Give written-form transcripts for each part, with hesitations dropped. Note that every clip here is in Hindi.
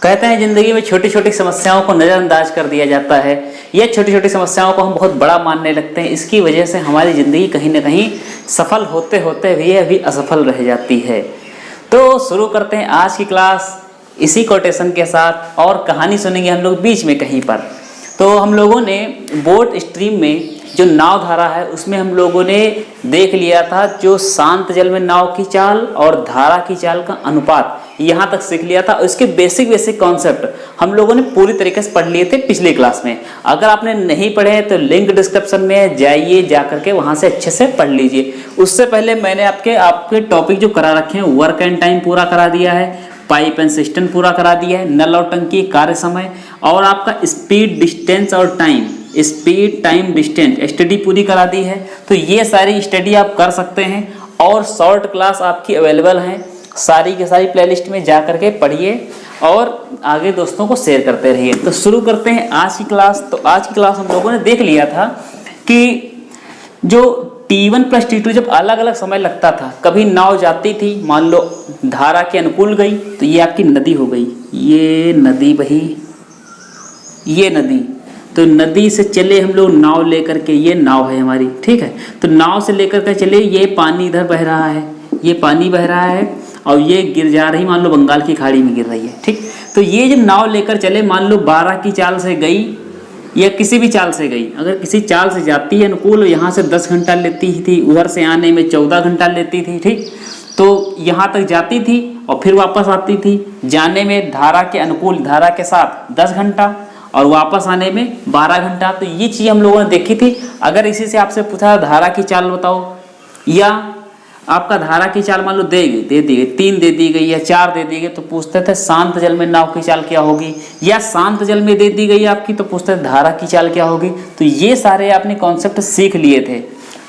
कहते हैं जिंदगी में छोटी छोटी समस्याओं को नज़रअंदाज कर दिया जाता है। ये छोटी छोटी समस्याओं को हम बहुत बड़ा मानने लगते हैं। इसकी वजह से हमारी ज़िंदगी कहीं ना कहीं सफल होते होते भी अभी असफल रह जाती है। तो शुरू करते हैं आज की क्लास इसी कोटेशन के साथ, और कहानी सुनेंगे हम लोग बीच में कहीं पर। तो हम लोगों ने बोट स्ट्रीम में जो नाव धारा है उसमें हम लोगों ने देख लिया था जो शांत जल में नाव की चाल और धारा की चाल का अनुपात, यहाँ तक सीख लिया था। उसके बेसिक कॉन्सेप्ट हम लोगों ने पूरी तरीके से पढ़ लिए थे पिछली क्लास में। अगर आपने नहीं पढ़े हैं तो लिंक डिस्क्रिप्शन में जाइए, जा करके वहाँ से अच्छे से पढ़ लीजिए। उससे पहले मैंने आपके टॉपिक जो करा रखे हैं, वर्क एंड टाइम पूरा करा दिया है, पाइप एंड सिस्टम पूरा करा दिया है, नल और टंकी कार्य समय, और आपका स्पीड डिस्टेंस और time, speed time distance study पूरी करा दी है। तो ये सारी स्टडी आप कर सकते हैं और शॉर्ट क्लास आपकी अवेलेबल हैं। सारी की सारी प्लेलिस्ट में जा करके पढ़िए और आगे दोस्तों को शेयर करते रहिए। तो शुरू करते हैं आज की क्लास। तो आज की क्लास हम लोगों ने देख लिया था कि जो T1 + T2 जब अलग अलग समय लगता था, कभी नाव जाती थी, मान लो धारा के अनुकूल गई तो ये आपकी नदी हो गई, ये नदी बही, ये नदी, तो नदी से चले हम लोग नाव लेकर के, ये नाव है हमारी, ठीक है। तो नाव से लेकर के चले, ये पानी इधर बह रहा है, ये पानी बह रहा है और ये गिर जा रही, मान लो बंगाल की खाड़ी में गिर रही है, ठीक। तो ये जब नाव लेकर चले, मान लो 12 की चाल से गई या किसी भी चाल से गई, अगर किसी चाल से जाती है अनुकूल, यहाँ से 10 घंटा लेती थी, उधर से आने में 14 घंटा लेती थी, ठीक। तो यहाँ तक जाती थी और फिर वापस आती थी, जाने में धारा के अनुकूल, धारा के साथ 10 घंटा और वापस आने में 12 घंटा। तो ये चीज़ हम लोगों ने देखी थी। अगर इसी से आपसे पूछा धारा की चाल बताओ, या आपका धारा की चाल मान लो दे दी गई 3 दे दी गई या 4 दे दी गई, तो पूछते थे शांत जल में नाव की चाल क्या होगी, या शांत जल में दे दी गई आपकी तो पूछते थे धारा की चाल क्या होगी। तो ये सारे आपने कॉन्सेप्ट सीख लिए थे,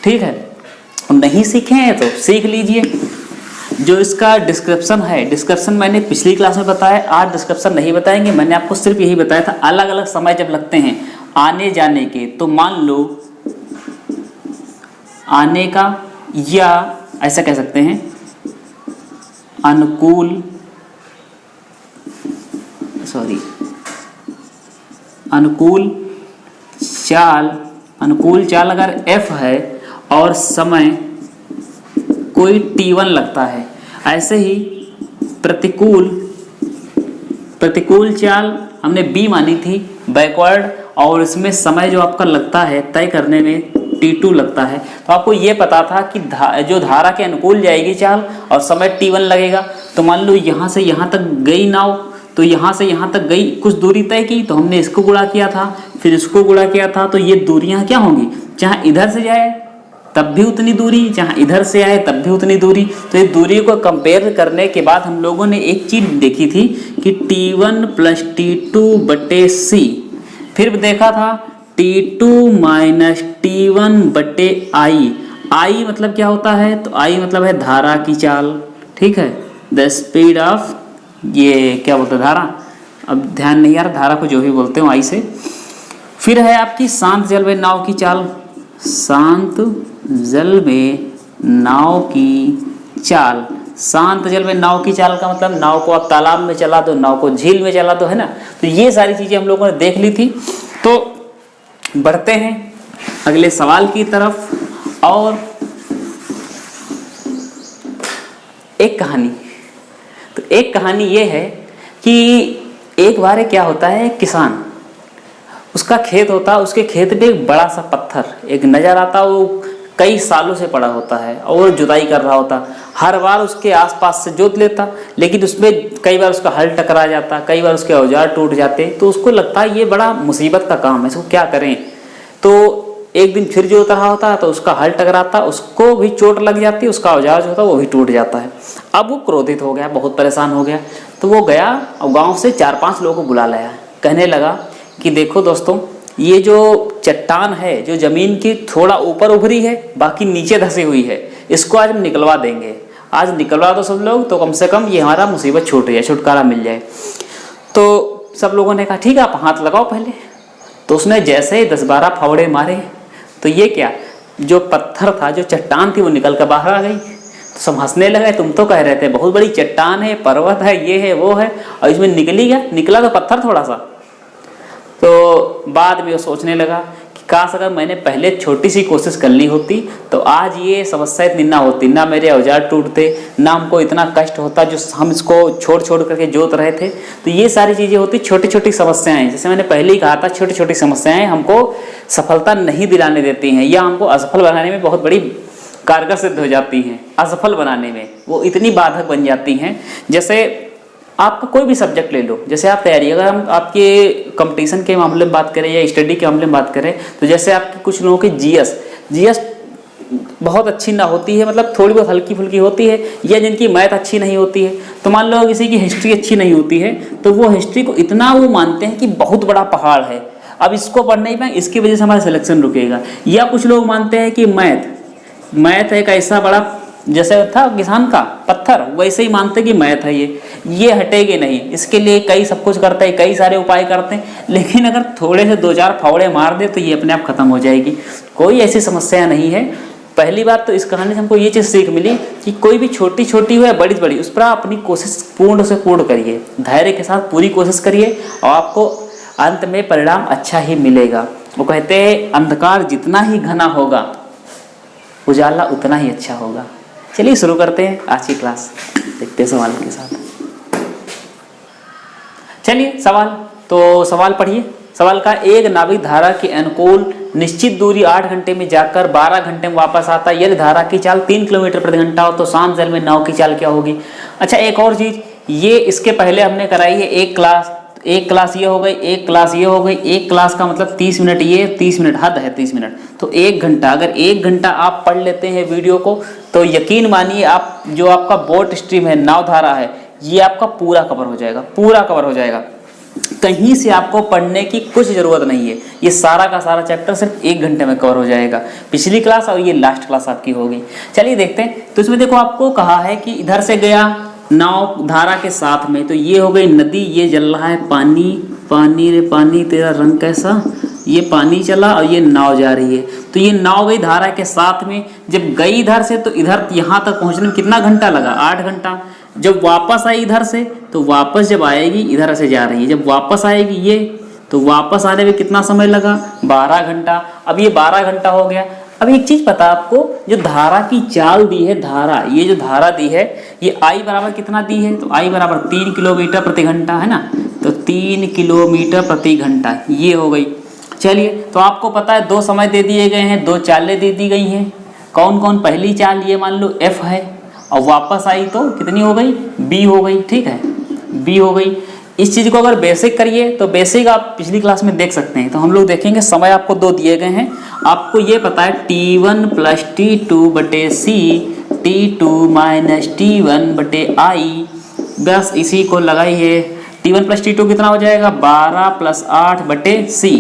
ठीक है। नहीं सीखे हैं तो सीख लीजिए। जो इसका डिस्क्रिप्शन है, डिस्क्रिप्शन मैंने पिछली क्लास में बताया, आज डिस्क्रिप्शन नहीं बताएंगे। मैंने आपको सिर्फ यही बताया था अलग अलग समय जब लगते हैं आने जाने के, तो मान लो आने का, या ऐसा कह सकते हैं अनुकूल, अनुकूल चाल अगर F है और समय कोई T1 लगता है। ऐसे ही प्रतिकूल चाल हमने B मानी थी बैकवर्ड, और इसमें समय जो आपका लगता है तय करने में T2 लगता है। तो आपको ये पता था कि जो धारा के अनुकूल जाएगी चाल और समय T1 लगेगा। तो मान लो यहाँ से यहाँ तक गई नाव, तो यहाँ से यहाँ तक गई, कुछ दूरी तय की, तो हमने इसको गुणा किया था, फिर इसको गुणा किया था। तो ये दूरियाँ क्या होंगी, जहाँ इधर से जाए तब भी उतनी दूरी, जहाँ इधर से आए तब भी उतनी दूरी। तो ये दूरी को कंपेयर करने के बाद हम लोगों ने एक चीज़ देखी थी कि T1 + T2/C, फिर देखा था T2 - T1/I। I मतलब क्या होता है, तो I मतलब है धारा की चाल, ठीक है, द स्पीड ऑफ, ये क्या बोलते हैं धारा, अब ध्यान नहीं आ रहा, धारा को जो भी बोलते हो I से। फिर है आपकी शांत जल में नाव की चाल, शांत जल में नाव की चाल। शांत जल में नाव की चाल का मतलब नाव को आप तालाब में चला दो, नाव को झील में चला दो, है ना। तो ये सारी चीज़ें हम लोगों ने देख ली थी। तो बढ़ते हैं अगले सवाल की तरफ, और एक कहानी। तो एक कहानी ये है कि एक बार क्या होता है, किसान, उसका खेत होता है, उसके खेत में एक बड़ा सा पत्थर एक नजर आता, वो कई सालों से पड़ा होता है और जुताई कर रहा होता। हर बार उसके आसपास से जोत लेता, लेकिन उसमें कई बार उसका हल टकरा जाता, कई बार उसके औजार टूट जाते। तो उसको लगता है ये बड़ा मुसीबत का काम है, इसको क्या करें। तो एक दिन फिर जोत रहा होता है तो उसका हल टकराता, उसको भी चोट लग जाती है, उसका औजार जो होता है वो भी टूट जाता है। अब वो क्रोधित हो गया, बहुत परेशान हो गया। तो वो गया और गाँव से 4-5 लोगों को बुला लाया, कहने लगा कि देखो दोस्तों, ये जो चट्टान है जो ज़मीन की थोड़ा ऊपर उभरी है, बाकी नीचे धसी हुई है, इसको आज हम निकलवा देंगे। आज निकलवा दो सब लोग, तो कम से कम ये हमारा मुसीबत छूट जाए, छुटकारा मिल जाए। तो सब लोगों ने कहा ठीक है, आप हाथ लगाओ पहले। तो उसने जैसे ही 10-12 फावड़े मारे, तो ये क्या, जो पत्थर था, जो चट्टान थी, वो निकल कर बाहर आ गई। तो सब हंसने लगे, तुम तो कह रहे थे बहुत बड़ी चट्टान है, पर्वत है, ये है वो है, और इसमें निकली क्या, निकला तो पत्थर थोड़ा सा। तो बाद में वो सोचने लगा कि काश अगर मैंने पहले छोटी सी कोशिश कर ली होती तो आज ये समस्या इतनी ना होती, ना मेरे औजार टूटते, ना हमको इतना कष्ट होता जो हम इसको छोड़ छोड़ करके जोत रहे थे। तो ये सारी चीज़ें होती छोटी छोटी समस्याएं, जैसे मैंने पहले ही कहा था, छोटी छोटी समस्याएं हमको सफलता नहीं दिलाने देती हैं या हमको असफल बनाने में बहुत बड़ी कारगर सिद्ध हो जाती हैं। असफल बनाने में वो इतनी बाधक बन जाती हैं। जैसे आपका कोई भी सब्जेक्ट ले लो, जैसे आप तैयारी, अगर हम आपके कंपटीशन के मामले में बात करें या स्टडी के मामले में बात करें, तो जैसे आपकी कुछ लोगों की जीएस बहुत अच्छी ना होती है, मतलब थोड़ी बहुत हल्की फुल्की होती है, या जिनकी मैथ अच्छी नहीं होती है। तो मान लो किसी की हिस्ट्री अच्छी नहीं होती है, तो वो हिस्ट्री को इतना वो मानते हैं कि बहुत बड़ा पहाड़ है, अब इसको पढ़ नहीं पाए, इसकी वजह से हमारा सिलेक्शन रुकेगा। या कुछ लोग मानते हैं कि मैथ एक ऐसा बड़ा, जैसे था किसान का पत्थर, वैसे ही मानते कि मैथ है ये हटेगी नहीं, इसके लिए कई सब कुछ करते हैं, कई सारे उपाय करते हैं, लेकिन अगर थोड़े से 2-4 फावड़े मार दे तो ये अपने आप खत्म हो जाएगी। कोई ऐसी समस्या नहीं है। पहली बात तो इस कहानी से हमको ये चीज़ सीख मिली कि कोई भी छोटी छोटी हो या बड़ी बड़ी, उस पर आप अपनी कोशिश पूर्ण से पूर्ण करिए, धैर्य के साथ पूरी कोशिश करिए और आपको अंत में परिणाम अच्छा ही मिलेगा। वो कहते हैं अंधकार जितना ही घना होगा उजाला उतना ही अच्छा होगा। चलिए शुरू करते हैं आज की क्लास, देखते हैं सवाल के साथ। चलिए सवाल पढ़िए। सवाल का, एक नाविक धारा के अनुकूल निश्चित दूरी 8 घंटे में जाकर 12 घंटे में वापस आता है, यदि धारा की चाल 3 किलोमीटर प्रति घंटा हो तो शांत जल में नाव की चाल क्या होगी। अच्छा, एक और चीज, ये इसके पहले हमने कराई है एक क्लास ये हो गई, एक क्लास ये हो गई। एक क्लास का मतलब 30 मिनट, ये 30 मिनट हद है 30 मिनट, तो 1 घंटा। अगर 1 घंटा आप पढ़ लेते हैं वीडियो को तो यकीन मानिए आप जो आपका बोट स्ट्रीम है, नाव धारा है, ये आपका पूरा कवर हो जाएगा, पूरा कवर हो जाएगा। कहीं से आपको पढ़ने की कुछ जरूरत नहीं है, ये सारा का सारा चैप्टर सिर्फ 1 घंटे में कवर हो जाएगा। पिछली क्लास और ये लास्ट क्लास आपकी होगी। चलिए देखते हैं। तो इसमें देखो आपको कहा है कि इधर से गया नाव धारा के साथ में, तो ये हो गई नदी, ये जल रहा है पानी रे पानी तेरा रंग कैसा, ये पानी चला और ये नाव जा रही है। तो ये नाव गई धारा के साथ में, जब गई इधर से तो इधर यहाँ तक पहुँचने में कितना घंटा लगा, 8 घंटा। जब वापस आई इधर से तो वापस जब आएगी, इधर से जा रही है, जब वापस आएगी ये तो वापस आने में कितना समय लगा, 12 घंटा। अब ये 12 घंटा हो गया। अब एक चीज पता आपको, जो धारा की चाल दी है, धारा, ये जो धारा दी है, ये आई बराबर कितना दी है, तो आई बराबर 3 किलोमीटर प्रति घंटा है ना, तो 3 किलोमीटर प्रति घंटा ये हो गई। चलिए, तो आपको पता है 2 समय दे दिए गए हैं, 2 चालें दे दी गई हैं। कौन कौन, पहली चाल ये मान लो F है, और वापस आई तो कितनी हो गई, B हो गई, ठीक है, B हो गई। इस चीज़ को अगर बेसिक करिए तो बेसिक आप पिछली क्लास में देख सकते हैं। तो हम लोग देखेंगे, समय आपको 2 दिए गए हैं, आपको ये पता है T1 + T2 बटे C, T2 - T1 बटे I, बस इसी को लगाइए। T1 + T2 कितना हो जाएगा, 12 + 8 बटे C,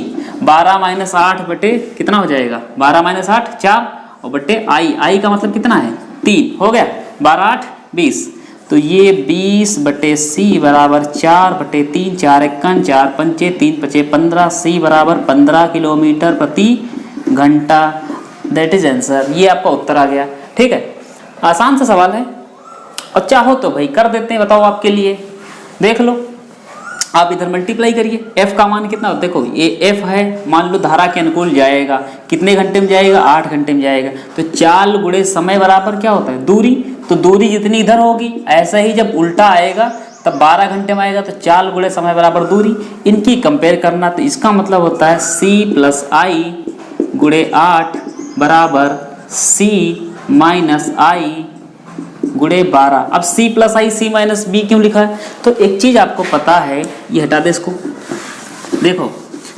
12 - 8 बटे कितना हो जाएगा, 12 - 8 4, और बटे I का मतलब कितना है 3, हो गया 12 8 20। तो ये 20 बटे C बराबर 4 बटे 3, 4 × 4 पंचे 3 × 15, C बराबर 15 किलोमीटर प्रति घंटा। That is answer. ये आपका उत्तर आ गया, ठीक है। आसान सा सवाल है, और चाहो तो भाई कर देते हैं, बताओ आपके लिए, देख लो। आप इधर मल्टीप्लाई करिए, F का मान कितना होता है, देखो ये F है, मान लो धारा के अनुकूल जाएगा, कितने घंटे में जाएगा, 8 घंटे में जाएगा। तो चाल गुणे समय बराबर क्या होता है, दूरी। तो दूरी जितनी इधर होगी, ऐसा ही जब उल्टा आएगा तब 12 घंटे में आएगा, तो चाल गुणे समय बराबर दूरी। इनकी कंपेयर करना, तो इसका मतलब होता है C + I गुणे 8 बराबर C - I गुणे 12। अब C + I C - B क्यों लिखा है, तो एक चीज आपको पता है, ये हटा दे इसको, देखो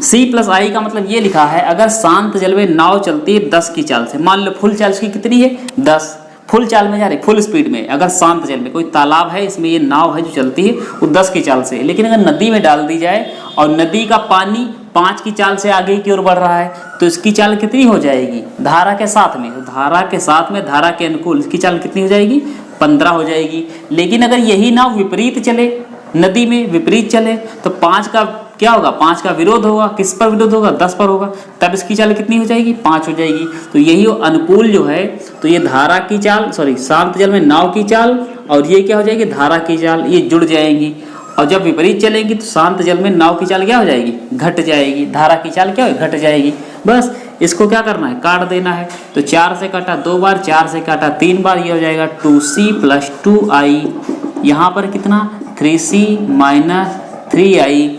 C + I का मतलब ये लिखा है, अगर शांत जल में नाव चलती है 10 की चाल से, मान लो फुल चाल की कितनी है 10, फुल चाल में जा रही, फुल स्पीड में, अगर शांत जल में कोई तालाब है, इसमें ये नाव है जो चलती है वो 10 की चाल से है। लेकिन अगर नदी में डाल दी जाए और नदी का पानी 5 की चाल से आगे की ओर बढ़ रहा है, तो इसकी चाल कितनी हो जाएगी, धारा के साथ में, धारा के साथ में, धारा के अनुकूल इसकी चाल कितनी हो जाएगी, 15 हो जाएगी। लेकिन अगर यही नाव विपरीत चले, नदी में विपरीत चले, तो 5 का क्या होगा, 5 का विरोध होगा, किस पर विरोध होगा, 10 पर होगा, तब इसकी चाल कितनी हो जाएगी, 5 हो जाएगी। तो यही अनुकूल जो है, तो ये धारा की चाल, सॉरी शांत जल में नाव की चाल, और ये क्या हो जाएगी, धारा की चाल, ये जुड़ जाएंगी। और जब विपरीत चलेंगी तो शांत जल में नाव की चाल क्या हो जाएगी, घट जाएगी, धारा की चाल क्या हो, घट जाएगी। बस इसको क्या करना है, काट देना है। तो 4 से काटा 2 बार, 4 से काटा 3 बार, ये हो जाएगा 2c + 2i। यहाँ पर कितना, 3c - 3i।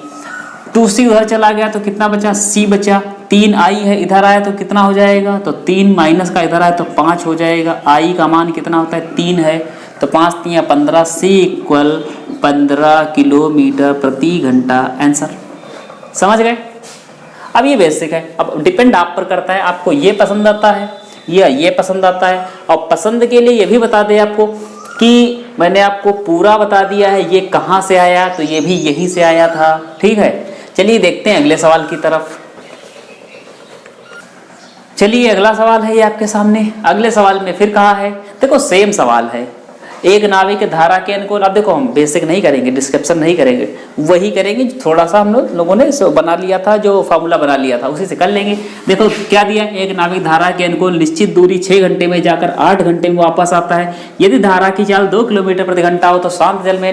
2c उधर चला गया तो कितना बचा, c बचा। 3i है इधर आया तो कितना हो जाएगा, तो 3 माइनस का इधर आया तो 5 हो जाएगा। i का मान कितना होता है, 3 है, तो 5 × 3 = 15, c = 15 किलोमीटर प्रति घंटा। आंसर समझ गए। अब ये बेसिक है, अब डिपेंड आप पर करता है, आपको ये पसंद आता है या ये पसंद आता है। और पसंद के लिए ये भी बता दें आपको कि मैंने आपको पूरा बता दिया है ये कहाँ से आया, तो ये भी यहीं से आया था। ठीक है, चलिए देखते हैं अगले सवाल की तरफ। चलिए अगला सवाल है ये आपके सामने। अगले सवाल में फिर कहा है, देखो सेम सवाल है, एक नाविक धारा के अनुकूल। अब देखो हम बेसिक नहीं करेंगे, डिस्क्रिप्शन नहीं करेंगे, वही करेंगे थोड़ा सा हम लोगों ने बना लिया था, जो फार्मूला बना लिया था उसी से कर लेंगे। देखो क्या दिया, एक नाविक धारा के अनुकूल निश्चित दूरी 6 घंटे में जाकर 8 घंटे में वापस आता है। यदि धारा की चाल 2 किलोमीटर प्रति घंटा हो तो शांत जल में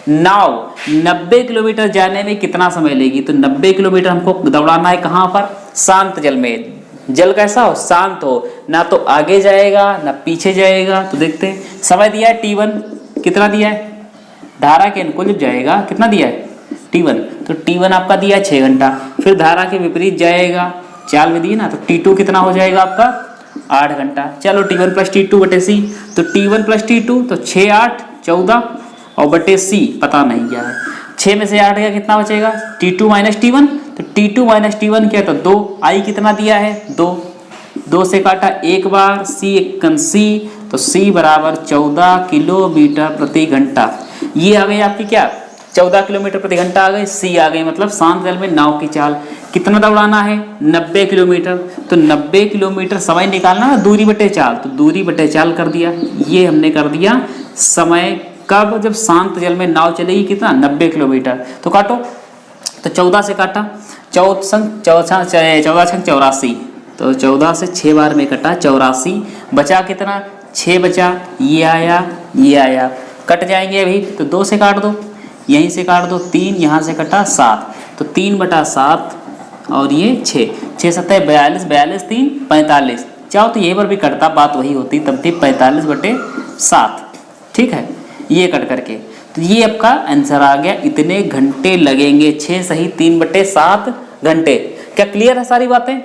नाव 90 किलोमीटर जाने में कितना समय लेगी। तो 90 किलोमीटर हमको दौड़ाना है कहाँ पर, शांत जल में। जल कैसा हो, शांत हो, ना तो आगे जाएगा ना पीछे जाएगा। तो देखते हैं, समय दिया है t1, कितना दिया है, धारा के अनुकूल जब जाएगा कितना दिया है, t1, तो t1 आपका दिया है 6 घंटा। फिर धारा के विपरीत जाएगा, चाल में दी ना, तो t2 कितना हो जाएगा आपका, 8 घंटा। चलो t1 + t2 / c, तो t1 + t2 तो 6 × 8 = 14 और बटे c पता नहीं क्या है। 6 में से 8 गया, कितना बचेगा, t2 - t1, तो t2 - t1 क्या, तो 2। i कितना दिया है, 2, 2 से काटा 1 बार, c × c, तो c = 14 किलोमीटर प्रति घंटा। ये आ गई आपकी क्या, 14 किलोमीटर प्रति घंटा आ गई, c आ गई, मतलब शांत जल में नाव की चाल। कितना दौड़ाना है, 90 किलोमीटर। तो 90 किलोमीटर समय निकालना है, दूरी बटे चाल, तो दूरी बटे चाल कर दिया। ये हमने कर दिया समय कब, जब शांत जल में नाव चलेगी कितना, 90 किलोमीटर। तो काटो, तो 14 से काटा, 14 × 84, तो 14 से 6 बार में कटा 84, बचा कितना, 6 बचा, ये आया ये आया, कट जाएंगे अभी, तो 2 से काट दो, यहीं से काट दो, 3 यहाँ से कटा 7, तो 3/7 और ये 6, 6 × 7 = 42, 42 3 45, चाहो तो यहीं पर भी कटता, बात वही होती, तब भी 45/7। ठीक है, ये कट करके, तो ये आपका आंसर आ गया, इतने घंटे लगेंगे, 6 सही 3/7 घंटे। क्या क्लियर है सारी बातें?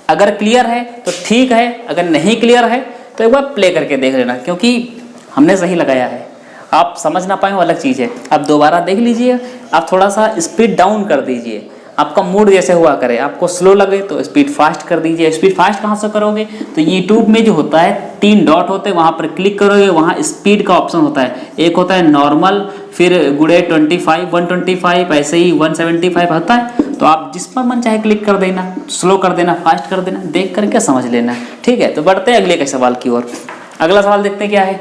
अगर क्लियर है तो ठीक है, अगर नहीं क्लियर है तो एक बार प्ले करके देख लेना, क्योंकि हमने सही लगाया है। आप समझ ना पाए वो अलग चीज़ है, आप दोबारा देख लीजिए, आप थोड़ा सा स्पीड डाउन कर दीजिए, आपका मूड जैसे हुआ करे, आपको स्लो लगे तो स्पीड फास्ट कर दीजिए। स्पीड फास्ट कहाँ से करोगे, तो यूट्यूब में जो होता है 3 डॉट होते हैं, वहाँ पर क्लिक करोगे, वहाँ स्पीड का ऑप्शन होता है, एक होता है नॉर्मल, फिर गुड़े 25 125, ऐसे ही 175 होता है, तो आप जिस पर मन चाहे क्लिक कर देना, स्लो कर देना, फास्ट कर देना, देख करके समझ लेना। ठीक है, तो बढ़ते हैं अगले के सवाल की ओर। अगला सवाल देखते हैं क्या है।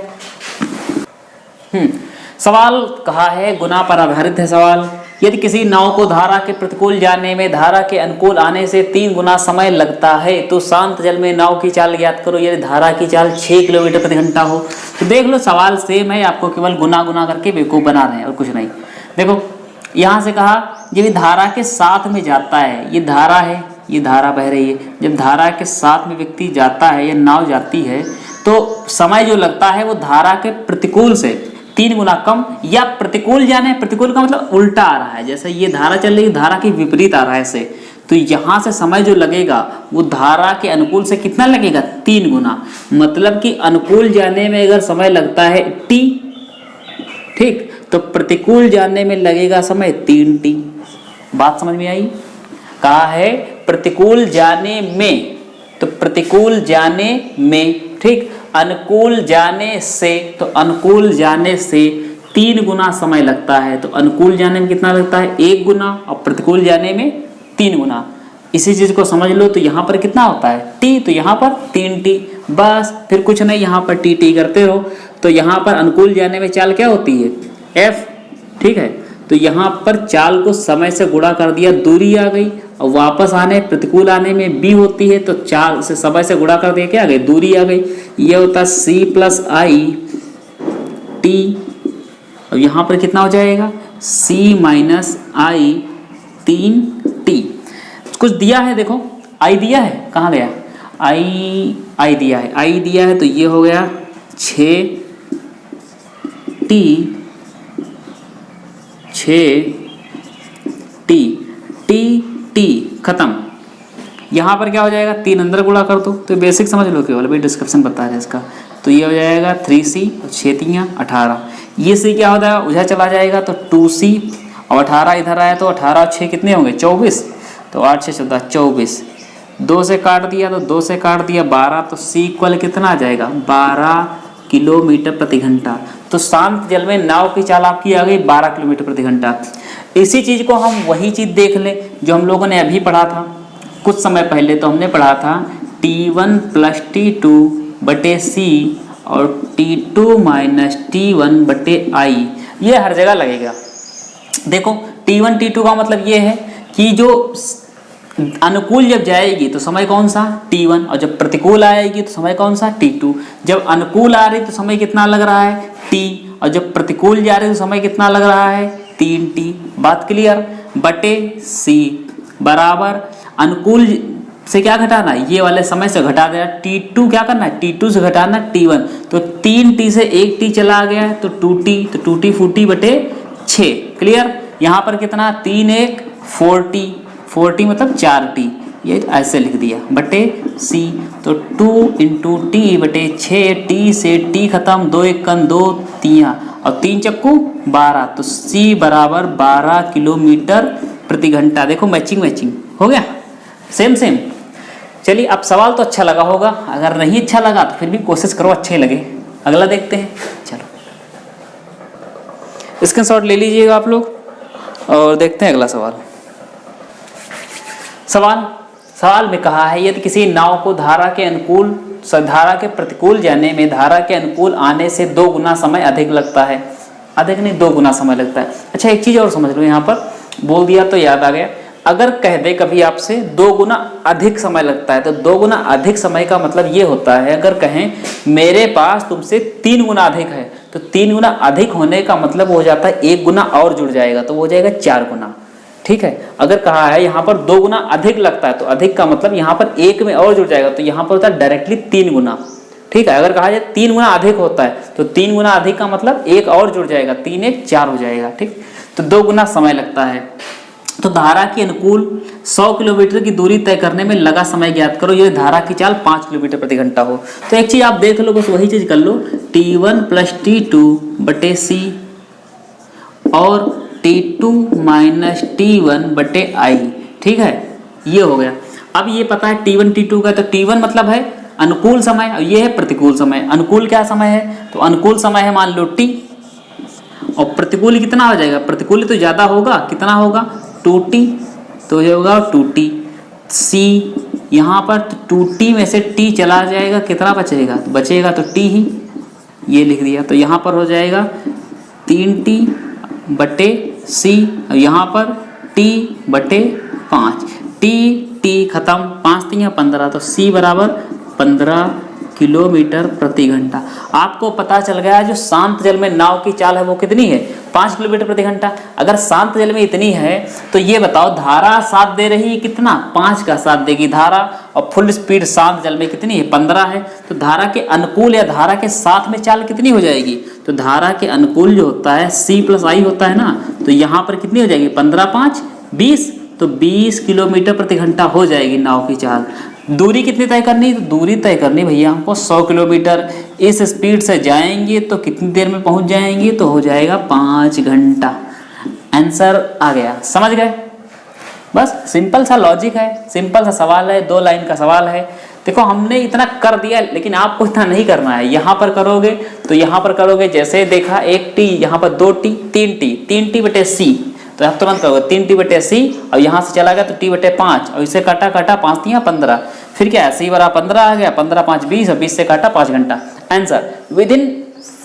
सवाल कहा है, गुना पर आधारित है सवाल। यदि किसी नाव को धारा के प्रतिकूल जाने में धारा के अनुकूल आने से 3 गुना समय लगता है तो शांत जल में नाव की चाल ज्ञात करो। यदि धारा की चाल 6 किलोमीटर प्रति घंटा हो। तो देख लो सवाल सेम है, आपको केवल गुना गुना करके बेवकूफ़ बना रहे हैं और कुछ नहीं। देखो यहाँ से कहा जब धारा के साथ में जाता है, ये धारा है, ये धारा बह रही है, जब धारा के साथ में व्यक्ति जाता है या नाव जाती है तो समय जो लगता है वो धारा के प्रतिकूल से 3 गुना कम, या प्रतिकूल जाने, प्रतिकूल का मतलब उल्टा आ रहा है, जैसे ये धारा चल रही है, धारा के विपरीत आ रहा है ऐसे, तो यहाँ से समय जो लगेगा वो धारा के अनुकूल से कितना लगेगा, 3 गुना। मतलब कि अनुकूल जाने में अगर समय लगता है t, ठीक, तो प्रतिकूल जाने में लगेगा समय 3t। बात समझ में आई? कहा है प्रतिकूल जाने में, तो प्रतिकूल जाने में, ठीक, अनुकूल जाने से, तो अनुकूल जाने से 3 गुना समय लगता है। तो अनुकूल जाने में कितना लगता है, 1 गुना, और प्रतिकूल जाने में 3 गुना। इसी चीज को समझ लो, तो यहाँ पर कितना होता है t, तो यहाँ पर 3t, बस फिर कुछ नहीं, यहाँ पर टी करते रहो। तो यहाँ पर अनुकूल जाने में चाल क्या होती है, f, ठीक है, तो यहाँ पर चाल को समय से गुणा कर दिया, दूरी आ गई, और वापस आने प्रतिकूल आने में b होती है, तो चाल से समय से गुणा कर दिया, क्या आ गई, दूरी आ गई। ये होता है c प्लस आई टी, और यहाँ पर कितना हो जाएगा, c माइनस आई 3t। कुछ दिया है, देखो आई दिया है, कहाँ गया, आई दिया है, आई दिया है, तो ये हो गया 6t खत्म। यहाँ पर क्या हो जाएगा, 3 अंदर गुणा कर दो, तो बेसिक समझ लो केवल, भाई डिस्क्रिप्शन बता रहे हैं इसका। तो ये हो जाएगा 3c और 6 3 18, ये c क्या होता है, उधर चला जाएगा तो 2c, और 18 इधर आया तो 18 और 6 कितने होंगे, 24, तो 8 6 14 24, 2 से काट दिया तो 2 से काट दिया 12, तो c इक्वल कितना आ जाएगा, 12 किलोमीटर प्रति घंटा। तो शांत जल में नाव की चाल आपकी आ गई 12 किलोमीटर प्रति घंटा। इसी चीज़ को हम वही चीज़ देख लें जो हम लोगों ने अभी पढ़ा था कुछ समय पहले। तो हमने पढ़ा था T1 प्लस T2 बटे C और T2 माइनस T1 बटे I। ये हर जगह लगेगा। देखो T1 T2 का मतलब ये है कि जो अनुकूल जब जाएगी तो समय कौन सा, T1, और जब प्रतिकूल आएगी तो समय कौन सा, T2। जब अनुकूल आ रही तो समय कितना लग रहा है, T, और जब प्रतिकूल जा रही तो समय कितना लग रहा है, 3T। बात क्लियर। बटे C बराबर अनुकूल से क्या घटाना, ये वाले समय से घटा देना, T2 क्या करना है, T2 से घटाना T1, तो 3T से 1T चला गया तो 2T, तो 2T 40 बटे 6। क्लियर। यहाँ पर कितना, 3 1 4T, 4T मतलब 4T, ये ऐसे लिख दिया बटे C। तो 2 इंटू टी बटे 6, T से T खत्म, 2 1 2 3 और 3 चक्कू 12, तो C बराबर 12 किलोमीटर प्रति घंटा। देखो मैचिंग हो गया, सेम। चलिए अब सवाल तो अच्छा लगा होगा, अगर नहीं अच्छा लगा तो फिर भी कोशिश करो अच्छे लगे। अगला देखते हैं। चलो स्क्रीनशॉट ले लीजिएगा आप लोग और देखते हैं अगला सवाल। सवाल में कहा है यदि किसी नाव को धारा के प्रतिकूल जाने में धारा के अनुकूल आने से 2 गुना समय अधिक लगता है, अधिक नहीं 2 गुना समय लगता है। अच्छा एक चीज और समझ लो, यहाँ पर बोल दिया तो याद आ गया, अगर कह दे कभी आपसे 2 गुना अधिक समय लगता है तो 2 गुना अधिक समय का मतलब ये होता है, अगर कहें मेरे पास तुमसे 3 गुना अधिक है तो 3 गुना अधिक होने का मतलब हो जाता है 1 गुना और जुड़ जाएगा तो वो हो जाएगा 4 गुना। ठीक है। अगर कहा है यहाँ पर 2 गुना अधिक लगता है तो अधिक का मतलब यहाँ पर 1 में और जुड़ जाएगा तो यहाँ पर होता है डायरेक्टली 3 गुना। ठीक है। अगर कहा जाए 3 गुना अधिक होता है तो 3 गुना अधिक का मतलब 1 और जुड़ जाएगा, 3 1 4 हो जाएगा। ठीक, तो 2 गुना समय लगता है। तो धारा के अनुकूल 100 किलोमीटर की दूरी तय करने में लगा समय ज्ञात करो यदि धारा की चाल 5 किलोमीटर प्रति घंटा हो। तो एक चीज आप देख लो, बस वही चीज कर लो, T1 प्लस T2 बटे C और T2 माइनस T1 बटे I। ठीक है, ये हो गया। अब ये पता है T1 T2 का, तो T1 मतलब है अनुकूल समय और ये है प्रतिकूल समय। अनुकूल क्या समय है, तो अनुकूल समय है मान लो T और प्रतिकूल कितना हो जाएगा, प्रतिकूल तो ज्यादा होगा, कितना होगा 2T, तो ये होगा 2T। C यहाँ पर 2T में से T चला जाएगा, कितना बचेगा, तो बचेगा तो T ही, ये लिख दिया। तो यहाँ पर हो जाएगा 3T बटे C और यहाँ पर T बटे 5, T खत्म, 5 3 15, तो C बराबर 15 किलोमीटर प्रति घंटा। आपको पता चल गया जो शांत जल में नाव की चाल है वो कितनी है, 5 किलोमीटर प्रति घंटा। अगर शांत जल में इतनी है तो ये बताओ धारा साथ दे रही है कितना, 5 का साथ देगी धारा, और फुल स्पीड शांत जल में कितनी है 15 है। तो धारा के अनुकूल या धारा के साथ में चाल कितनी हो जाएगी, तो धारा के अनुकूल जो होता है C प्लस I होता है ना, तो यहाँ पर कितनी हो जाएगी 15 5 20, तो 20 किलोमीटर प्रति घंटा हो जाएगी नाव की चाल। दूरी कितनी तय करनी, तो दूरी तय करनी भैया हमको 100 किलोमीटर। इस स्पीड से जाएंगे तो कितनी देर में पहुंच जाएंगे, तो हो जाएगा 5 घंटा। आंसर आ गया, समझ गए। बस सिंपल सा लॉजिक है, सिंपल सा सवाल है, 2 लाइन का सवाल है। देखो हमने इतना कर दिया लेकिन आपको इतना नहीं करना है। यहाँ पर करोगे तो यहाँ पर करोगे, जैसे देखा 1T, यहाँ पर 2T 3T बटे C, तो आप तुरंत करोगे 3T बटे C और यहाँ से चला गया तो T बटे 5 और इसे काटा 5 3 15, फिर क्या है C बराबर 15 आ गया, 15 5 20 और 20 से काटा 5 घंटा। आंसर विद इन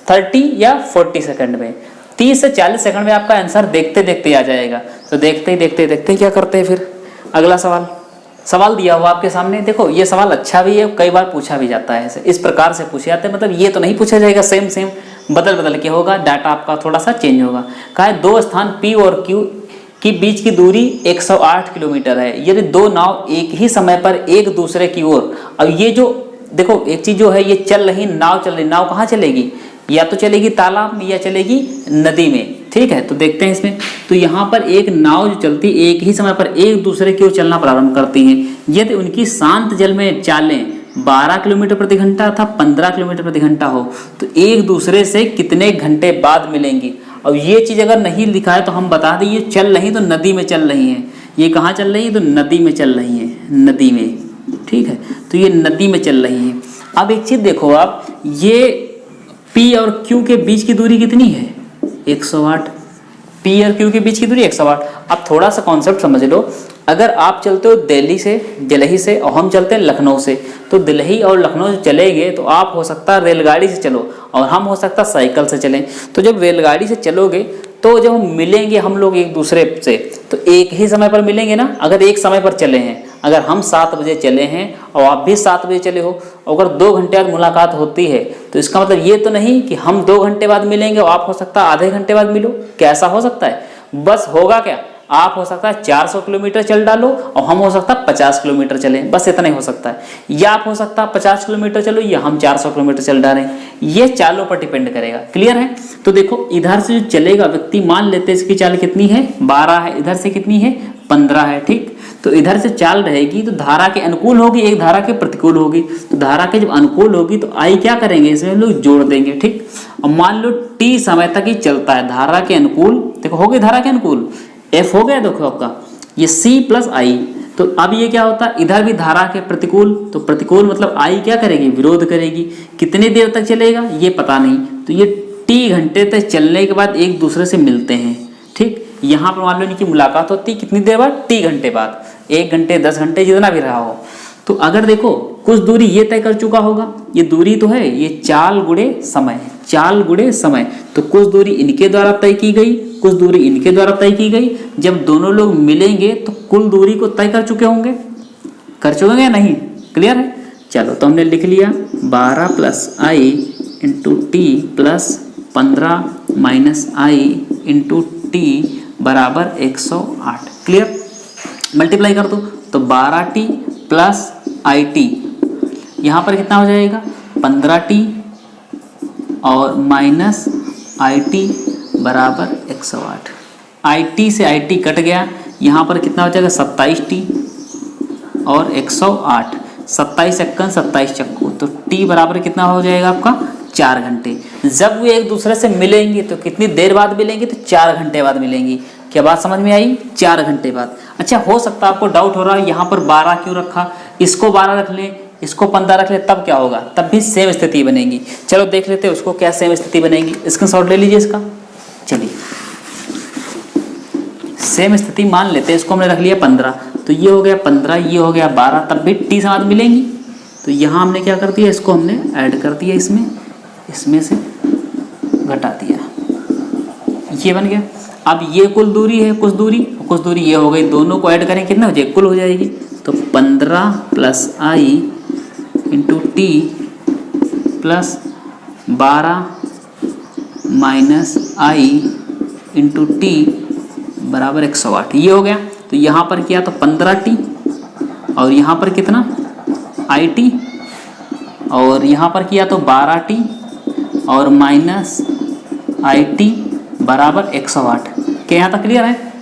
30 या 40 सेकंड में। 30 से 40 सेकंड में आपका आंसर देखते देखते आ जाएगा। तो देखते ही देखते देखते क्या करते हैं फिर, अगला सवाल दिया हुआ आपके सामने। देखो ये सवाल अच्छा भी है, कई बार पूछा भी जाता है, ऐसे इस प्रकार से पूछे जाते हैं। मतलब ये तो नहीं पूछा जाएगा सेम बदल के होगा, डाटा आपका थोड़ा सा चेंज होगा। कहा है 2 स्थान P और Q की बीच की दूरी 108 किलोमीटर है। यदि 2 नाव एक ही समय पर एक दूसरे की ओर, अब ये जो देखो एक चीज जो है, ये चल रही नाव चल रही, नाव कहाँ चलेगी, या तो चलेगी तालाब में या चलेगी नदी में, ठीक है। तो देखते हैं इसमें, तो यहाँ पर एक नाव जो चलती एक ही समय पर एक दूसरे की ओर चलना प्रारंभ करती हैं। यदि उनकी शांत जल में चालें 12 किलोमीटर प्रति घंटा अथवा 15 किलोमीटर प्रति घंटा हो, तो एक दूसरे से कितने घंटे बाद मिलेंगी। अब ये चीज़ अगर नहीं लिखा है तो हम बता दें, ये चल रही तो नदी में चल रही हैं, ये कहाँ चल रही है, तो नदी में चल रही हैं, नदी में, ठीक है। तो ये नदी में चल रही हैं। अब एक चीज़ देखो आप, ये P और Q के बीच की दूरी कितनी है, 108। P और Q के बीच की दूरी 108। अब थोड़ा सा कॉन्सेप्ट समझ लो, अगर आप चलते हो दिल्ली से, दिल्ली से, और हम चलते हैं लखनऊ से, तो दिल्ली और लखनऊ से चलेंगे तो आप हो सकता है रेलगाड़ी से चलो और हम हो सकता है साइकिल से चलें। तो जब रेलगाड़ी से चलोगे तो जब हम मिलेंगे हम लोग एक दूसरे से, तो एक ही समय पर मिलेंगे ना। अगर एक समय पर चले हैं, अगर हम 7 बजे चले हैं और आप भी 7 बजे चले हो, अगर 2 घंटे बाद मुलाकात होती है, तो इसका मतलब ये तो नहीं कि हम 2 घंटे बाद मिलेंगे और आप हो सकता है आधे घंटे बाद मिलो। कैसा हो सकता है, बस होगा क्या, आप हो सकता है 400 किलोमीटर चल डालो और हम हो सकता है 50 किलोमीटर चलें, बस इतना ही हो सकता है। या आप हो सकता है 50 किलोमीटर चलो या हम 400 किलोमीटर चल डालें, ये चालों पर डिपेंड करेगा। क्लियर है। तो देखो इधर से जो चलेगा व्यक्ति, मान लेते हैं इसकी चाल कितनी है, 12 है, इधर से कितनी है, 15 है, ठीक। तो इधर से चाल रहेगी तो धारा के अनुकूल होगी, एक धारा के प्रतिकूल होगी। तो धारा के जब अनुकूल होगी तो आई क्या करेंगे, इसमें हम लोग जोड़ देंगे, ठीक। और मान लो T समय तक ही चलता है धारा के अनुकूल, देखो हो गई धारा के अनुकूल, F हो गया देखो आपका, ये C प्लस I। तो अब ये क्या होता है, इधर भी धारा के प्रतिकूल, तो प्रतिकूल मतलब I क्या करेगी, विरोध करेगी। कितनी देर तक चलेगा ये पता नहीं, तो ये T घंटे तक चलने के बाद एक दूसरे से मिलते हैं, ठीक। यहाँ पर मान लो इनकी मुलाकात होती है कितनी देर बाद, T घंटे बाद, 1 घंटे 10 घंटे जितना भी रहा हो। तो अगर देखो कुछ दूरी ये तय कर चुका होगा, ये दूरी तो है, ये चाल गुणे समय, चाल गुणे समय। तो कुछ दूरी इनके द्वारा तय की गई, कुछ दूरी इनके द्वारा तय की गई। जब दोनों लोग मिलेंगे तो कुल दूरी को तय कर चुके होंगे, कर चुके होंगे या नहीं, क्लियर है। चलो तो हमने लिख लिया 12 प्लस आई इंटू टी प्लस 15 माइनस आई इंटू टी बराबर 108। क्लियर। मल्टीप्लाई कर दो तो 12t प्लस आई टी, यहाँ पर कितना हो जाएगा 15t और माइनस आई टी बराबर 108। आई टी से आई टी कट गया, यहाँ पर कितना हो जाएगा 27t और 108, 27 एक्कन 27 चक्कू, तो t बराबर कितना हो जाएगा आपका 4 घंटे। जब वो एक दूसरे से मिलेंगे तो कितनी देर बाद मिलेंगे, तो 4 घंटे बाद मिलेंगी। क्या बात समझ में आई, 4 घंटे बाद। अच्छा हो सकता है आपको डाउट हो रहा है यहाँ पर 12 क्यों रखा, इसको 12 रख लें, इसको 15 रख ले, तब क्या होगा, तब भी सेम स्थिति बनेगी। चलो देख लेते हैं उसको क्या सेम स्थिति बनेगी। स्क्रीनशॉट ले लीजिए इसका। चलिए सेम स्थिति मान लेते हैं, इसको हमने रख लिया 15, तो ये हो गया 15, ये हो गया 12, तब भी टी साथ मिलेंगी। तो यहाँ हमने क्या कर दिया, इसको हमने ऐड कर दिया, इसमें से घटा दिया, ये बन गया। अब ये कुल दूरी है, कुछ दूरी ये हो गई, दोनों को ऐड करें कितना हो जाएगा, कुल हो जाएगी। तो 15 प्लस आई इंटू टी प्लस 12 माइनस आई इंटू टी बराबर 108, ये हो गया। तो यहाँ पर किया तो 15t और यहाँ पर कितना आई टी, और यहाँ पर किया तो 12t और माइनस आई टी बराबर 108। क्या यहाँ तक क्लियर है।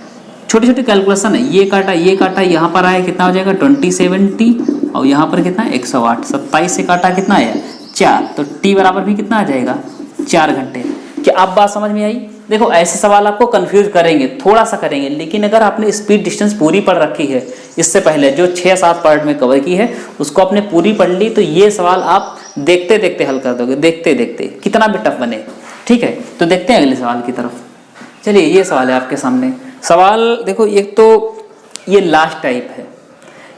छोटी छोटी कैलकुलेशन है, ये काटा यहाँ पर आया कितना हो जाएगा 27t और यहाँ पर कितना 108, 27 से काटा कितना आया 4, तो t बराबर भी कितना आ जाएगा 4 घंटे। क्या आप बात समझ में आई। देखो ऐसे सवाल आपको कंफ्यूज करेंगे, थोड़ा सा करेंगे, लेकिन अगर आपने स्पीड डिस्टेंस पूरी पढ़ रखी है इससे पहले जो 6-7 पार्ट में कवर की है उसको आपने पूरी पढ़ ली, तो ये सवाल आप देखते देखते हल कर दोगे, देखते देखते कितना भी टफ बने। ठीक है, तो देखते हैं अगले सवाल की तरफ। चलिए ये सवाल है आपके सामने। सवाल देखो, एक तो ये लास्ट टाइप है,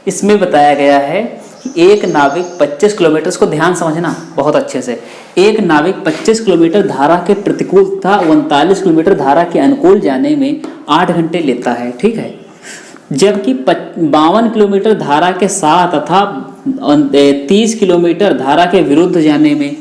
इसमें बताया गया है कि एक नाविक 25 किलोमीटर, को ध्यान समझना बहुत अच्छे से, एक नाविक 25 किलोमीटर धारा के प्रतिकूल तथा 39 किलोमीटर धारा के अनुकूल जाने में 8 घंटे लेता है, ठीक है। जबकि 52 किलोमीटर धारा के साथ तथा 30 किलोमीटर धारा के विरुद्ध जाने में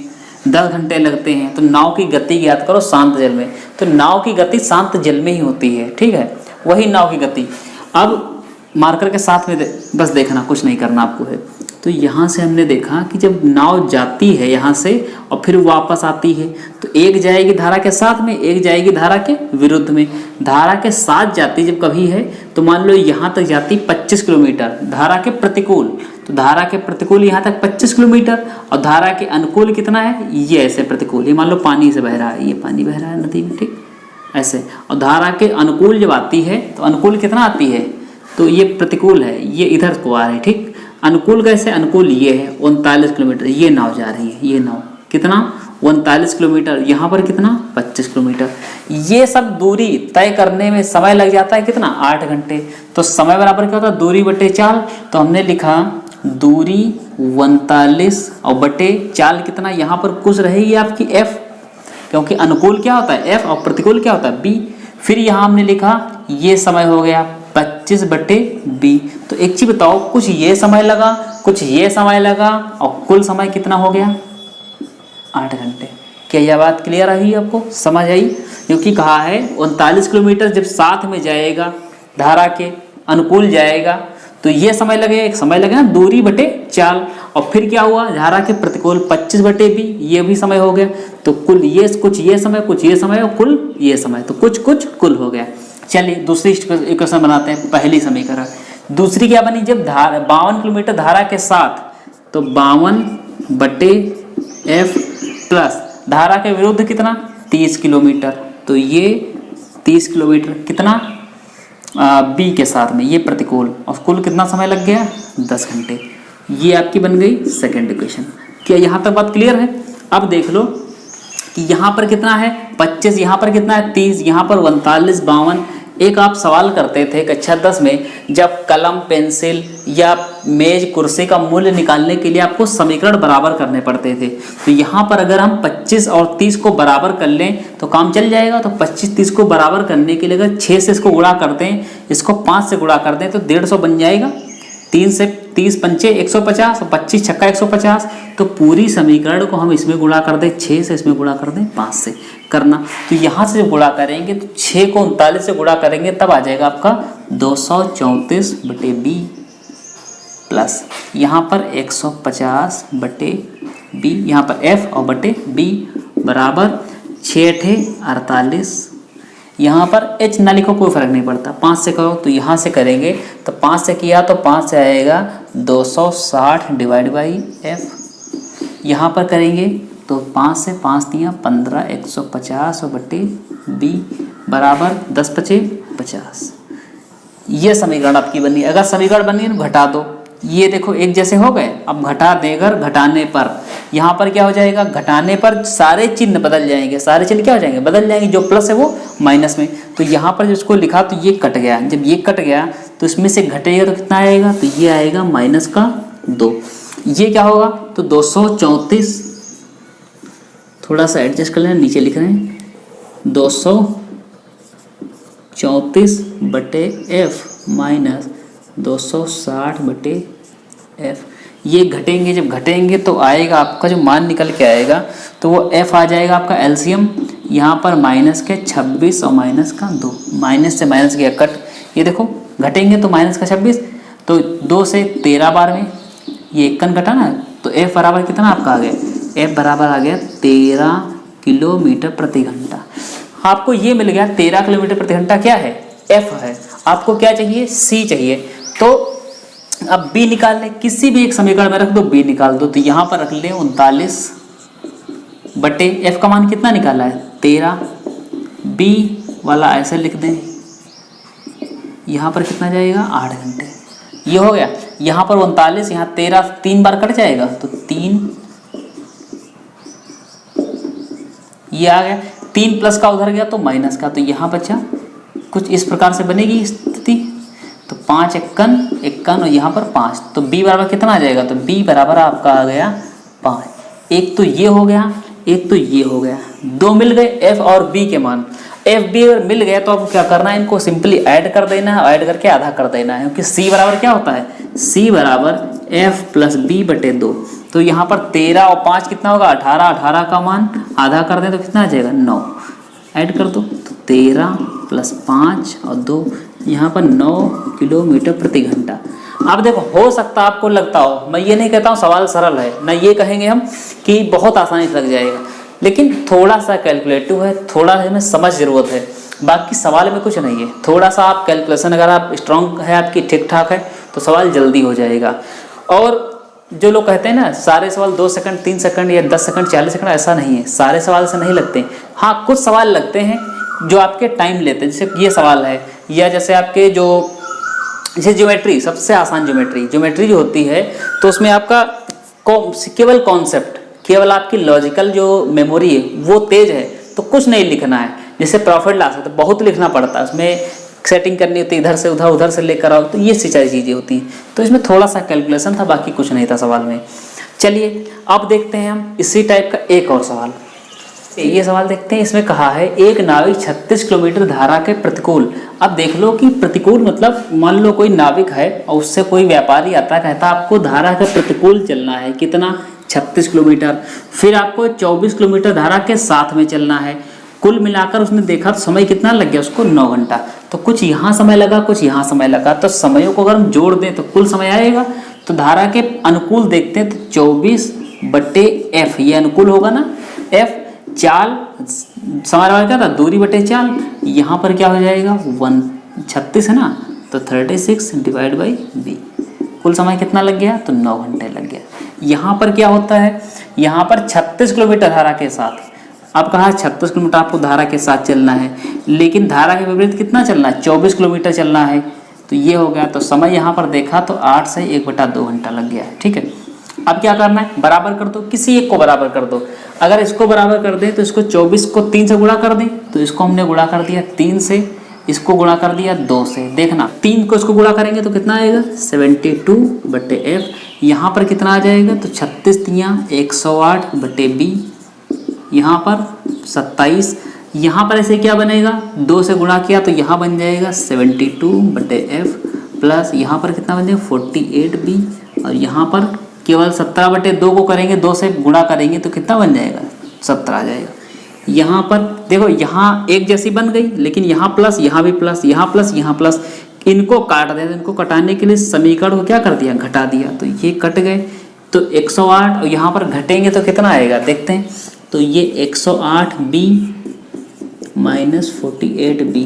10 घंटे लगते हैं। तो नाव की गति ज्ञात करो शांत जल में। तो नाव की गति शांत जल में ही होती है, ठीक है, वही नाव की गति। अब मार्कर के साथ में बस देखना, कुछ नहीं करना आपको है। तो यहाँ से हमने देखा कि जब नाव जाती है यहाँ से और फिर वापस आती है, तो एक जाएगी धारा के साथ में, एक जाएगी धारा के विरुद्ध में। धारा के साथ जाती जब कभी है तो मान लो यहाँ तक जाती 25 किलोमीटर धारा के प्रतिकूल, तो धारा के प्रतिकूल यहाँ तक 25 किलोमीटर, और धारा के अनुकूल कितना है, ये ऐसे प्रतिकूल, ये मान लो पानी से बह रहा है, ये पानी बह रहा है नदी में, ठीक ऐसे। और धारा के अनुकूल जब आती है तो अनुकूल कितना आती है, तो ये प्रतिकूल है, ये इधर को आ रही है, ठीक। अनुकूल कैसे, अनुकूल ये है 39 किलोमीटर, ये नाव जा रही है, ये नाव कितना 39 किलोमीटर, यहाँ पर कितना 25 किलोमीटर। ये सब दूरी तय करने में समय लग जाता है कितना, 8 घंटे। तो समय बराबर क्या होता है, दूरी बटे चाल। तो हमने लिखा दूरी 39 और बटे चाल कितना, यहाँ पर कुछ रहेगी आपकी f, क्योंकि अनुकूल क्या होता है f और प्रतिकूल क्या होता है b। फिर यहाँ हमने लिखा ये समय हो गया 25 बटे b। तो एक चीज बताओ, कुछ ये समय लगा, कुछ ये समय लगा, और कुल समय कितना हो गया 8 घंटे। क्या यह बात क्लियर आई आपको, समझ आई? क्योंकि कहा है 39 किलोमीटर जब साथ में जाएगा धारा के अनुकूल जाएगा तो ये समय लगेगा, एक समय लगेगा दूरी बटे चाल। और फिर क्या हुआ, धारा के प्रतिकूल 25 बटे b, ये भी समय हो गया। तो कुल ये कुछ ये समय, कुछ ये समय और कुल ये समय, तो कुछ कुछ कुल हो गया। चलिए दूसरी इक्वेशन बनाते हैं। पहली समीकरण, दूसरी क्या बनी, जब 52 किलोमीटर धारा के साथ, तो 52 बटे f प्लस धारा के विरुद्ध कितना 30 किलोमीटर, तो ये 30 किलोमीटर कितना b के साथ में, ये प्रतिकूल, और कुल कितना समय लग गया 10 घंटे। ये आपकी बन गई सेकेंड इक्वेशन। क्या यहाँ तक बात क्लियर है? अब देख लो कि यहाँ पर कितना है 25, यहाँ पर कितना है 30, यहाँ पर 39, 52। एक आप सवाल करते थे कक्षा 10 में, जब कलम पेंसिल या मेज कुर्सी का मूल्य निकालने के लिए आपको समीकरण बराबर करने पड़ते थे। तो यहाँ पर अगर हम 25 और 30 को बराबर कर लें तो काम चल जाएगा। तो 25-30 को बराबर करने के लिए अगर 6 से इसको गुणा कर दें, इसको 5 से गुणा कर दें तो 150 बन जाएगा। 3 से 30 पंचे 150 और 25 छक्का 150। तो पूरी समीकरण को हम इसमें गुणा कर दें, 6 से इसमें गुणा कर दें 5 से करना। तो यहाँ से जब गुणा करेंगे तो 6 को 39 से गुणा करेंगे तब आ जाएगा आपका 234 बटे b प्लस यहाँ पर 150 बटे b, यहाँ पर f और बटे b बराबर 6×8 48। यहाँ पर h ना लिखो कोई फर्क नहीं पड़ता, 5 से करो तो यहाँ से करेंगे तो 5 से किया तो 5 से आएगा 260 डिवाइड बाई f। यहाँ पर करेंगे तो 5 से 5 दिया 15, 150 और बटे b बराबर 10×5=50। ये समीकरण आपकी बनी। अगर समीकरण बनी तो घटा दो, ये देखो एक जैसे हो गए। अब घटा देकर घटाने पर यहाँ पर क्या हो जाएगा, घटाने पर सारे चिन्ह बदल जाएंगे, सारे चिन्ह क्या हो जाएंगे, बदल जाएंगे। जो प्लस है वो माइनस में। तो यहाँ पर जिसको लिखा तो ये कट गया, जब ये कट गया तो इसमें से घटेगा तो कितना आएगा, तो ये आएगा -2। ये क्या होगा, तो 234, थोड़ा सा एडजस्ट कर लेना, नीचे लिख रहे हैं 234 बटे f माइनस 260 बटे f। ये घटेंगे, जब घटेंगे तो आएगा आपका जो मान निकल के आएगा तो वो f आ जाएगा आपका एलसीएम। यहाँ पर माइनस के 26 और माइनस का 2, माइनस से माइनस गया कट। ये देखो घटेंगे तो माइनस का 26, तो 2 से 13 बार में ये 1 घटा ना, तो f बराबर कितना आपका आ गया, f बराबर आ गया 13 किलोमीटर प्रति घंटा। आपको ये मिल गया 13 किलोमीटर प्रति घंटा क्या है, f है। आपको क्या चाहिए, c चाहिए। तो अब b निकाल ले, किसी भी एक समीकरण में रख दो, b निकाल दो। तो यहाँ पर रख ले 39 बटे f का मान कितना निकाला है 13, b वाला ऐसे लिख दें, यहाँ पर कितना जाएगा 8 घंटे। ये हो गया। यहाँ पर 39, यहाँ 13, 3 बार कट जाएगा तो 3, ये आ गया। 3 प्लस का उधर गया तो माइनस का, तो यहाँ बचा कुछ इस प्रकार से बनेगी स्थिति। तो 5 51 और यहाँ पर 5, तो b बराबर कितना आ जाएगा, तो b बराबर आपका आ गया 5। एक तो ये हो गया, एक तो ये हो गया, दो मिल गए एफ और बी के मान। एफ बी अगर मिल गया तो अब क्या करना है, इनको सिंपली ऐड कर देना है, ऐड करके आधा कर देना है, क्योंकि सी बराबर क्या होता है, सी बराबर एफ प्लस बी बटे 2। तो यहाँ पर 13 और 5 कितना होगा 18, 18 का मान आधा कर दें तो कितना आ जाएगा 9, ऐड कर दो तो 13 प्लस 5 और 2, यहाँ पर 9 किलोमीटर प्रति घंटा। अब देखो हो सकता है आपको लगता हो, मैं ये नहीं कहता हूँ सवाल सरल है, ना ये कहेंगे हम कि बहुत आसानी से लग जाएगा, लेकिन थोड़ा सा कैलकुलेटिव है, थोड़ा हमें समझ जरूरत है, बाकी सवाल में कुछ नहीं है। थोड़ा सा आप कैलकुलेशन अगर आप स्ट्रांग है आपकी ठीक ठाक है तो सवाल जल्दी हो जाएगा। और जो लोग कहते हैं ना सारे सवाल 2 सेकंड 3 सेकंड या 10 सेकंड 40 सेकंड, ऐसा नहीं है, सारे सवाल से नहीं लगते। हाँ कुछ सवाल लगते हैं जो आपके टाइम लेते हैं, जैसे ये सवाल है, या जैसे आपके जो जैसे ज्योमेट्री, सबसे आसान ज्योमेट्री जो होती है तो उसमें आपका केवल कॉन्सेप्ट, केवल आपकी लॉजिकल जो मेमोरी है वो तेज है तो कुछ नहीं लिखना है। जैसे प्रॉफिट लॉस है तो बहुत लिखना पड़ता है, उसमें सेटिंग करनी होती है, इधर से उधर उधर से लेकर आओ, तो ये सारी चीज़ें होती हैं। तो इसमें थोड़ा सा कैलकुलेशन था, बाकी कुछ नहीं था सवाल में। चलिए अब देखते हैं हम इसी टाइप का एक और सवाल। ये सवाल देखते हैं, इसमें कहा है एक नाविक 36 किलोमीटर धारा के प्रतिकूल। अब देख लो कि प्रतिकूल मतलब मान लो कोई नाविक है और उससे कोई व्यापारी आता है, कहता है आपको धारा के प्रतिकूल चलना है, कितना 36 किलोमीटर, फिर आपको 24 किलोमीटर धारा के साथ में चलना है। कुल मिलाकर उसने देखा तो समय कितना लग गया उसको 9 घंटा। तो कुछ यहाँ समय लगा कुछ यहाँ समय लगा, तो समयों को अगर हम जोड़ दें तो कुल समय आएगा। तो धारा के अनुकूल देखते हैं तो 24 बटे एफ, ये अनुकूल होगा ना, एफ चाल समय क्या था दूरी बटे चाल, यहाँ पर क्या हो जाएगा 36 है ना, तो 36 डिवाइड बाई बी, कुल समय कितना लग गया तो 9 घंटे लग गया। यहाँ पर क्या होता है, यहाँ पर 36 किलोमीटर धारा के साथ, अब कहा 36 किलोमीटर आपको धारा के साथ चलना है, लेकिन धारा के विपरीत कितना चलना है 24 किलोमीटर चलना है, तो ये हो गया। तो समय यहाँ पर देखा तो 8 से 1/2 घंटा लग गया है, ठीक है। अब क्या करना है, बराबर कर दो, किसी एक को बराबर कर दो। अगर इसको बराबर कर दें तो इसको 24 को 3 से गुणा कर दें, तो इसको हमने गुणा कर दिया 3 से, इसको गुणा कर दिया 2 से। देखना 3 को इसको गुणा करेंगे तो कितना आएगा 72 बटे एफ, यहाँ पर कितना आ जाएगा तो 36 तियाँ 108 बटे बी, यहाँ पर 27, यहाँ पर ऐसे क्या बनेगा 2 से गुणा किया तो यहाँ बन जाएगा 72 बटे एफ, प्लस यहाँ पर कितना बन जाएगा 48 बी, और यहाँ पर केवल 17 बटे 2 को करेंगे, 2 से गुणा करेंगे तो कितना बन जाएगा 17 आ जाएगा। यहाँ पर देखो यहाँ एक जैसी बन गई, लेकिन यहाँ प्लस यहाँ भी प्लस, यहाँ प्लस यहाँ प्लस, इनको काट दें। इनको कटाने के लिए समीकरण को क्या कर दिया घटा दिया, तो ये कट गए तो 108, और यहाँ पर घटेंगे तो कितना आएगा देखते हैं, तो ये 108 बी माइनस 48 बी,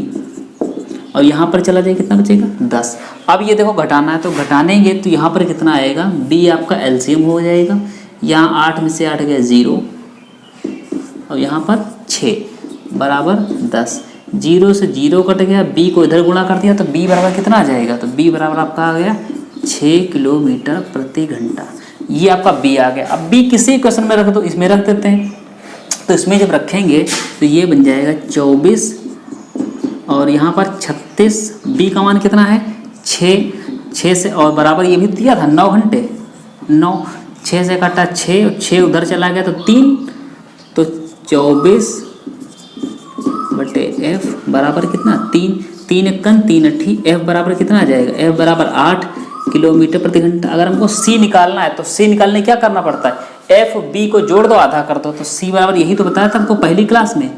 और यहाँ पर चला जाए कितना बचेगा 10। अब ये देखो घटाना है तो घटानेंगे तो यहाँ पर कितना आएगा, बी आपका एलसीएम हो जाएगा, यहाँ 8 में से 8 गया 0, और यहाँ पर 6 बराबर 10, 0 से 0 कट गया, बी को इधर गुणा कर दिया तो बी बराबर कितना आ जाएगा, तो बी बराबर आपका आ गया 6 किलोमीटर प्रति घंटा। ये आपका बी आ गया। अब बी किसी क्वेश्चन में रख दो, इसमें रख देते हैं, तो इसमें जब रखेंगे तो ये बन जाएगा 24 और यहाँ पर 36, बी का मान कितना है 6 से, और बराबर ये भी दिया था 9 घंटे, 9 6 से काटा 6 और 6 उधर चला गया तो 3, तो 24 बटे एफ बराबर कितना 3, 3 एकन 3 अट्ठी, एफ बराबर कितना आ जाएगा, एफ बराबर 8 किलोमीटर प्रति घंटा। अगर हमको सी निकालना है तो सी निकालने क्या करना पड़ता है, एफ बी को जोड़ दो आधा कर दो, तो सी बराबर यही तो बताया था हमको पहली क्लास में,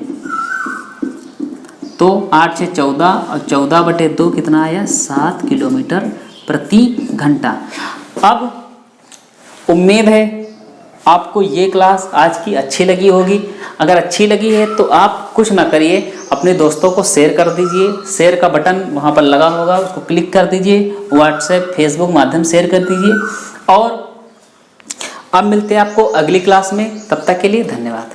तो 8 से 14 और 14 बटे 2 कितना आया 7 किलोमीटर प्रति घंटा। अब उम्मीद है आपको ये क्लास आज की अच्छी लगी होगी। अगर अच्छी लगी है तो आप कुछ ना करिए, अपने दोस्तों को शेयर कर दीजिए, शेयर का बटन वहाँ पर लगा होगा उसको क्लिक कर दीजिए, व्हाट्सएप फेसबुक माध्यम शेयर कर दीजिए। और अब मिलते हैं आपको अगली क्लास में, तब तक के लिए धन्यवाद।